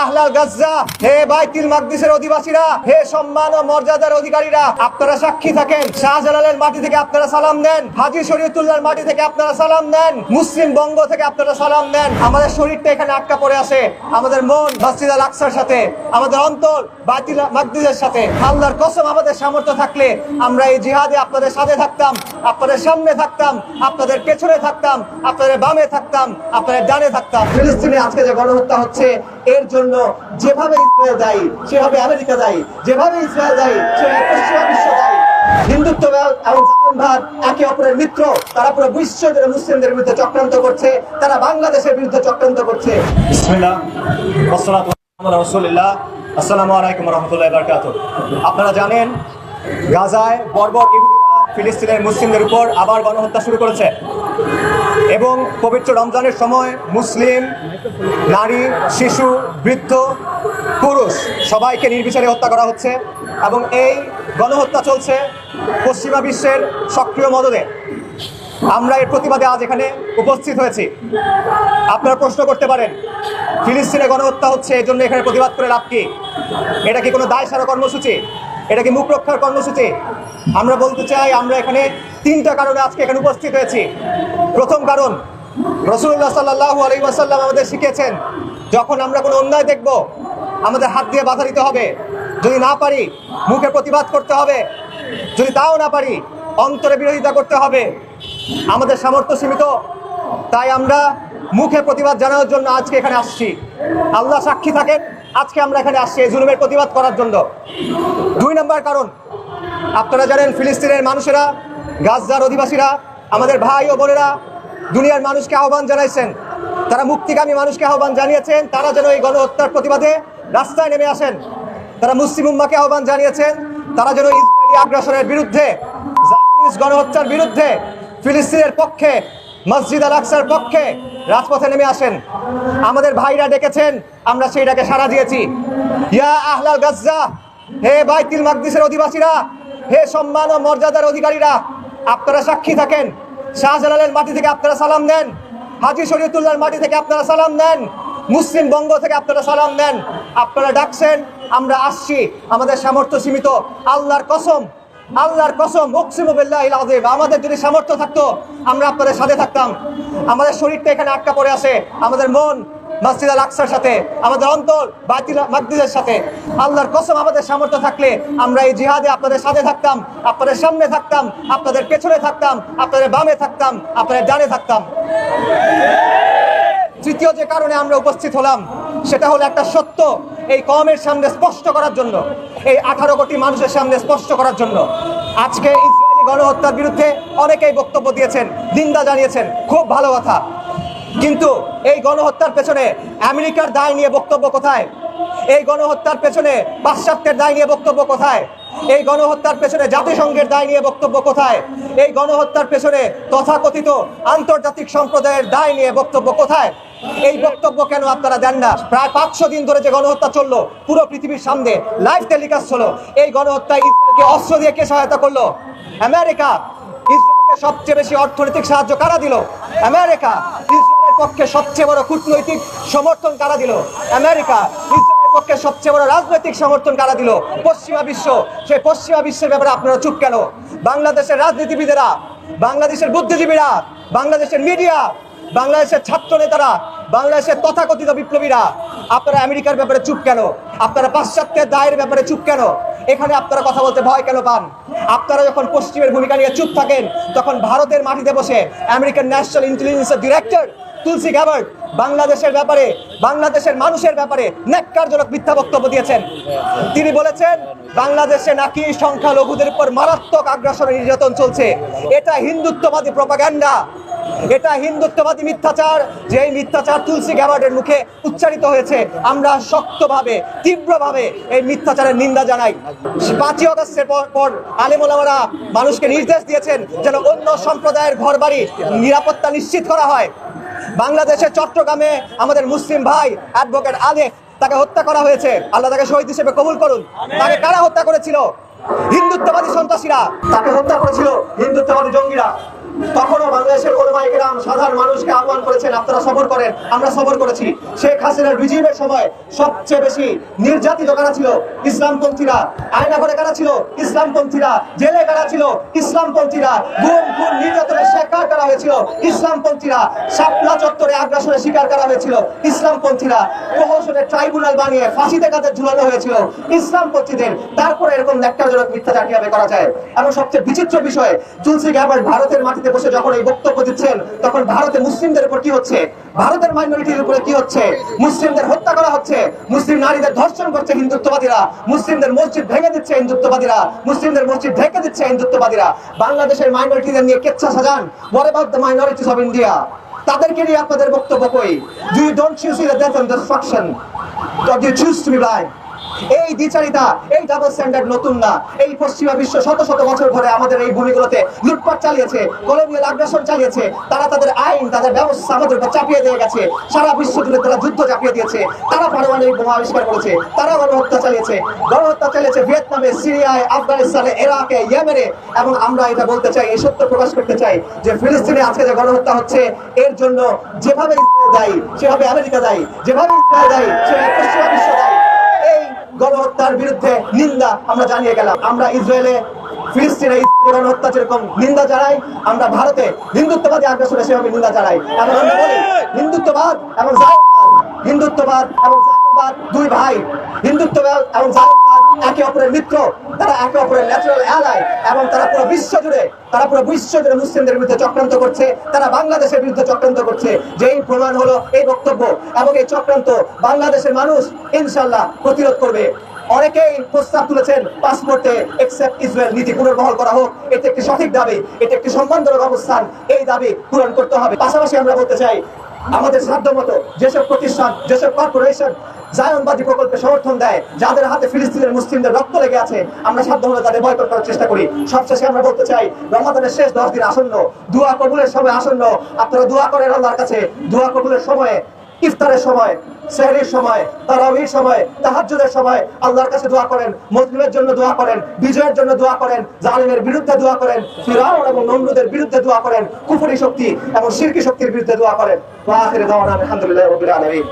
আহলাল গাজ্জা, হে বাইতুল মাকদিসের অধিবাসীরা, হে সম্মান ও মর্যাদার অধিকারীরা, আপনারা সাক্ষী থাকেন। শাহজালালের মাটি থেকে আপনারা সালাম দেন, হাজী শরীয়তুল্লাহর মাটি থেকে আপনারা সালাম দেন, মুসলিম বঙ্গ থেকে আপনারা সালাম দেন। আমাদের শরীরটা এখানে আটকা পড়ে আছে, আমাদের মন মসজিদ আল আকসার সাথে, আমাদের অন্তর বাইতুল মাকদিসের সাথে। আল্লাহর কসম, আমাদের সামর্থ্য থাকলে আমরা এই জিহাদে আপনাদের সাথে থাকতাম, আপনাদের সামনে থাকতাম, আপনাদের পেছনে থাকতাম, আপনাদের বামে থাকতাম, আপনাদের ডানে থাকতাম। ফিলিস্তিনে আজকে যে গণহত্যা হচ্ছে, এর জন্য যেভাবে ইসরায়েল দায়ী সেভাবে আমেরিকা দায়ী, যেভাবে ইসরায়েল দায়ী সেভাবে পশ্চিমা বিশ্ব দায়ী। হিন্দুত্ব এবং জাতীয়তাবাদ একে অপরের মিত্র, তারা পুরো বিশ্বজুড়ে মুসলিমদের বিরুদ্ধে চক্রান্ত করছে, তারা বাংলাদেশের বিরুদ্ধে চক্রান্ত করছে। বিসমিল্লাহ ওয়াসসালাতু আলা রাসূলিল্লাহ। আসসালামু আলাইকুম ওয়া রাহমাতুল্লাহি ওয়া বারাকাতুহু। আপনারা জানেন, গাজায় বর্বর ইহুদিরা ফিলিস্তিনের মুসলিমদের উপর আবার গণহত্যা শুরু করেছে এবং পবিত্র রমজানের সময় মুসলিম, নারী, শিশু, বৃদ্ধ, পুরুষ সবাইকে নির্বিচারে হত্যা করা হচ্ছে এবং এই গণহত্যা চলছে পশ্চিমা বিশ্বের সক্রিয় মদদে। আমরা এর প্রতিবাদে আজ এখানে উপস্থিত হয়েছি। আপনারা প্রশ্ন করতে পারেন, ফিলিস্তিনে গণহত্যা হচ্ছে, এই জন্য এখানে প্রতিবাদ করে লাভ কি? এটা কি কোনো দায় সারা কর্মসূচি? এটা কি মুখ রক্ষার কর্মসূচি? আমরা বলতে চাই, আমরা এখানে তিনটা কারণে আজকে এখানে উপস্থিত হয়েছি। প্রথম কারণ, রাসূলুল্লাহ সাল্লাল্লাহু আলাইহি ওয়াসাল্লাম আমাদের শিখিয়েছেন, যখন আমরা কোনো অন্যায় দেখব আমাদের হাত দিয়ে বাধা দিতে হবে, যদি না পারি মুখে প্রতিবাদ করতে হবে, যদি তাও না পারি অন্তরে বিরোধিতা করতে হবে। আমাদের সামর্থ্য সীমিত, তাই আমরা মুখে প্রতিবাদ জানানোর জন্য আজকে এখানে আসছি। আল্লাহ সাক্ষী থাকেন, আজকে আমরা এখানে আসছি এই জুলুমের প্রতিবাদ করার জন্য। দুই নম্বর কারণ, আপনারা জানেন ফিলিস্তিনের মানুষেরা, গাজার অধিবাসীরা, আমাদের ভাই ও বোনেরা দুনিয়ার মানুষকে আহ্বান জানাইছেন, তারা মুক্তিগামী মানুষকে আহ্বান জানিয়েছেন তারা যেন এই গণহত্যার প্রতিবাদে রাস্তায় নেমে আসেন। তারা মুসলিম উম্মাহকে আহ্বান জানিয়েছেন তারা যেন ইসরায়েলি আগ্রাসনের বিরুদ্ধে, জায়নিস্ট গণহত্যার বিরুদ্ধে, ফিলিস্তিনের পক্ষে, মসজিদ আল আকসার পক্ষে রাজপথে নেমে আসেন। আমাদের ভাইরা ডেকেছেন, আমরা সেই ডাকে সাড়া দিয়েছি। ইয়া আহলাল গাজ্জা, হে বাইতুল মাকদিসের অধিবাসীরা, হে সম্মান ও মর্যাদার অধিকারীরা, আপনারা সাক্ষী থাকেন। শাহজালালের মাটি থেকে আপনারা সালাম দেন, হাজী শরীয়তুল্লাহর মাটি থেকে আপনারা সালাম দেন, মুসলিম বঙ্গ থেকে আপনারা সালাম দেন। আপনারা ডাকছেন, আমরা আসছি, আমাদের সামর্থ্য সীমিত। আল্লাহর কসম, আল্লাহর কসম, উকসিমু বিল্লাহিল আযীম, আমাদের যদি সামর্থ্য থাকতো আমরা আপনাদের সাথে থাকতাম। আমাদের শরীরটা এখানে আটকা পড়ে আছে, আমাদের মন মসজিদ আল আকসার সাথে, আমাদের অন্তর বাইতুল মাকদিসের সাথে। আল্লাহর কসম, আমাদের সামর্থ্য থাকলে আমরা এই জিহাদে আপনাদের সাথে থাকতাম, আপনাদের সামনে থাকতাম, আপনাদের পেছনে থাকতাম, আপনাদের বামে থাকতাম, আপনাদের ডানে থাকতাম। তৃতীয় যে কারণে আমরা উপস্থিত হলাম সেটা হলো একটা সত্য এই কওমের সামনে স্পষ্ট করার জন্য, এই 18 কোটি মানুষের সামনে স্পষ্ট করার জন্য। আজকে ইসরায়েলি গণহত্যার বিরুদ্ধে অনেকেই বক্তব্য দিয়েছেন, নিন্দা জানিয়েছেন, খুব ভালো কথা। কিন্তু এই গণহত্যার পেছনে আমেরিকার দায় নিয়ে বক্তব্য কোথায়? এই গণহত্যার পেছনে পাশ্চাত্যের দায় নিয়ে বক্তব্য কোথায়? এই গণহত্যার পেছনে জাতিসংঘের দায় নিয়ে বক্তব্য কোথায়? এই গণহত্যার পেছনে তথাকথিত আন্তর্জাতিক সম্প্রদায়ের দায় নিয়ে বক্তব্য কোথায়? এই বক্তব্য কেন আপনারা দেন না? প্রায় 500 দিন ধরে যে গণহত্যা চললো, পুরো পৃথিবীর সামনে লাইভ টেলিকাস্ট হলো, এই গণহত্যায় ইসরায়েলকে অস্ত্র দিয়ে কে সহায়তা করলো? আমেরিকা। ইসরায়েলকে সবচেয়ে বেশি অর্থনৈতিক সাহায্য কারা দিল? আমেরিকা। ইসরায়েলের পক্ষে সবচেয়ে বড় কূটনৈতিক সমর্থন কারা দিল? আমেরিকা। ইসরায়েলের পক্ষে সবচেয়ে বড় রাজনৈতিক সমর্থন কারা দিল? পশ্চিমা বিশ্ব। সেই পশ্চিমা বিশ্বের ব্যাপারে আপনারা চুপ কেন? বাংলাদেশের রাজনীতিবিদেরা, বাংলাদেশের বুদ্ধিজীবীরা, বাংলাদেশের মিডিয়া, বাংলাদেশের ছাত্র নেতারা, বাংলাদেশের তথাকথিত বিপ্লবীরা, আপনারা আমেরিকার ব্যাপারে চুপ কেন? আপনারা পাশ্চাত্যের দায়ের ব্যাপারে চুপ কেন? এখানে আপনারা কথা বলতে ভয় কেন পান? আপনারা যখন পশ্চিমের ভূমিকা নিয়ে চুপ থাকেন, তখন ভারতের মাটিতে বসে আমেরিকান ন্যাশনাল ইন্টেলিজেন্সের ডিরেক্টর তুলসি গ্যাবার্ড বাংলাদেশের ব্যাপারে, বাংলাদেশের মানুষের ব্যাপারে ন্যাক্কারজনক মিথ্যা বক্তব্য দিয়েছেন। তিনি বলেছেন বাংলাদেশে নাকি সংখ্যালঘুদের উপর মারাত্মক আগ্রাসন নির্যাতন চলছে। এটা হিন্দুত্ববাদী প্রপাগান্ডা, এটা হিন্দুত্ববাদী মিথ্যাচার। যে এই মিথ্যাচার তুলসি গ্যাবার্ডের মুখে উচ্চারিত হয়েছে, আমরা শক্তভাবে, তীব্রভাবে এই মিথ্যাচারের নিন্দা জানাই। 5ই আগস্টের পর আলেম ওলামারা মানুষকে নির্দেশ দিয়েছেন যেন অন্য সম্প্রদায়ের ঘরবাড়ি নিরাপত্তা নিশ্চিত করা হয়। বাংলাদেশের চট্টগ্রামে আমাদের মুসলিম ভাই অ্যাডভোকেট আলেফ, তাকে হত্যা করা হয়েছে। আল্লাহ তাকে শহীদ হিসেবে কবুল করুন। তাকে কারা হত্যা করেছিল? হিন্দুত্ববাদী সন্ত্রাসীরা। তাকে হত্যা করেছিল হিন্দুত্ববাদী জঙ্গিরা। তখনও বাংলাদেশের ওলামায়ে কেরাম সাধারণ মানুষকে আহ্বান করেছেন, আপনারা সবর করেন। আমরা সবর করেছি। শেখ হাসিনার রিজিমের সময় সবচেয়ে বেশি নির্যাতিত কারা ছিল? ইসলামপন্থীরা। আয়নাঘরে কারা ছিল? ইসলামপন্থীরা। জেলে কারা ছিল? ইসলামপন্থীরা। গুম খুন নির্যাতনের শিকার করা হয়েছিল ইসলামপন্থীরা। শাপলা চত্বরে আগ্রাসনের শিকার করা হয়েছিল ইসলামপন্থীরা। প্রহসনে ট্রাইব্যুনাল বানিয়ে ফাঁসিতে কাদের ঝুলানো হয়েছিল ইসলামপন্থীদের। তারপরে এরকম ন্যাক্কারজনক মিথ্যাচার কিভাবে করা যায়? এবং সবচেয়ে বিচিত্র বিষয়, তুলসী গ্যাবার্ট ভারতের মাটিতে বসে যখন এই বক্তব্য দিচ্ছেন, তখন ভারতে মুসলিমদের উপর কি হচ্ছে? ভারতের মাইনরিটির উপরে কি হচ্ছে? মুসলিমদের হত্যা করা হচ্ছে, মুসলিম নারীদের ধর্ষণ করছে হিন্দুত্ববাদীরা, মুসলিমদের মসজিদ ভেঙে দিচ্ছে হিন্দুত্ববাদীরা, মুসলিমদের মসজিদ ঢেকে দিচ্ছে হিন্দুত্ববাদীরা। বাংলাদেশের মাইনরিটিদের নিয়ে কেচ্ছা সাজান। What about the minorities of India? তাদেরকে নিয়ে আপনাদের বক্তব্য কই? Do you don't you see the death and destruction? Or do you choose to be blind? এই দ্বিচারিতা, এই ডাবল স্ট্যান্ডার্ড নতুন না। এই পশ্চিমা বিশ্ব শত শত বছর ধরে আমাদের এই ভূমিগুলোতে লুটপাট চালিয়েছে, কলোনিয়াল আগ্রাসন চালিয়েছে। তারা তাদের আইন, তাদের ব্যবস্থা আমাদের উপর চাপিয়ে দিয়ে গেছে। সারা বিশ্ব জুড়ে তারা যুদ্ধ চাপিয়ে দিয়েছে। তারা পারমাণবিক বোমা আবিষ্কার করেছে, তারা গণহত্যা চালিয়েছে। গণহত্যা চালিয়েছে ভিয়েতনামে, সিরিয়ায়, আফগানিস্তানে, ইরাকে, ইয়েমেনে। এবং আমরা এটা বলতে চাই, এই সত্য প্রকাশ করতে চাই যে ফিলিস্তিনে আজকে যে গণহত্যা হচ্ছে, এর জন্য যেভাবে ইসরায়েল দায়ী সেভাবে আমেরিকা দায়ী, যেভাবে ইসরায়েল দায়ী সেভাবে পশ্চিমা বিশ্ব দায়ী। গণহত্যার বিরুদ্ধে নিন্দা আমরা জানিয়ে গেলাম। আমরা ইসরায়েলে, ফিলিস্তিনে গণহত্যা যেরকম নিন্দা জানাই, আমরা ভারতে হিন্দুত্ববাদী আগ্রাসনে সেভাবে নিন্দা জানাই। এবং আমরা বলি হিন্দুত্ববাদ এবং জায়নবাদ, হিন্দুত্ববাদ এবং জায়নবাদ দুই ভাই। হিন্দুত্ববাদ এবং জায়নবাদ একে অপরের মিত্র, তারা একে অপরের ন্যাচারাল অ্যালাই। এবং তারা পুরো বিশ্ব জুড়ে মুসলিমদের বিরুদ্ধে চক্রান্ত করছে, তারা বাংলাদেশের বিরুদ্ধে চক্রান্ত করছে। যেই প্রমাণ হলো এই বক্তব্য এবং এই চক্রান্ত বাংলাদেশের মানুষ ইনশাল্লাহ প্রতিরোধ করবে। অনেকেই প্রস্তাব তুলেছেন পাসপোর্টে এক্সেপ্ট ইসরায়েল নীতি পুনর্বহাল করা হোক। এটা একটি সঠিক দাবি, এটা একটি সম্মানজনক অবস্থান। এই দাবি পূরণ করতে হবে। পাশাপাশি আমরা বলতে চাই, আমাদের সাধ্যমতো যেসব প্রতিষ্ঠান, যেসব কর্পোরেশন জায়নবাদী প্রকল্পে সমর্থন দেয়, যাদের হাতে ফিলিস্তিনের মুসলিমদের রক্ত লেগে আছে, আমরা সাধ্যমতো তাদের বয়কট করার চেষ্টা করি। সবশেষে আমরা বলতে চাই, রমাদানের শেষ 10 দিন আসন্ন, দোয়া কবুলের সময় আসন্ন। আপনারা দোয়া করেন আল্লাহর কাছে। দোয়া কবুলের সময়ে, ইফতারের সময়, সেহরির সময়, তারাবির সময়, তাহাজ্জুদের সময় আল্লাহর কাছে দোয়া করেন। মুসলিমের জন্য দোয়া করেন, বিজয়ের জন্য দোয়া করেন, জালিমের বিরুদ্ধে দোয়া করেন, ফিরআউন এবং নমরুদের বিরুদ্ধে দোয়া করেন, কুফরি শক্তি এবং শিরকি শক্তির বিরুদ্ধে দোয়া করেন। ওয়া আখিরু দাওয়ানা আলহামদুলিল্লাহি রাব্বিল আলামিন।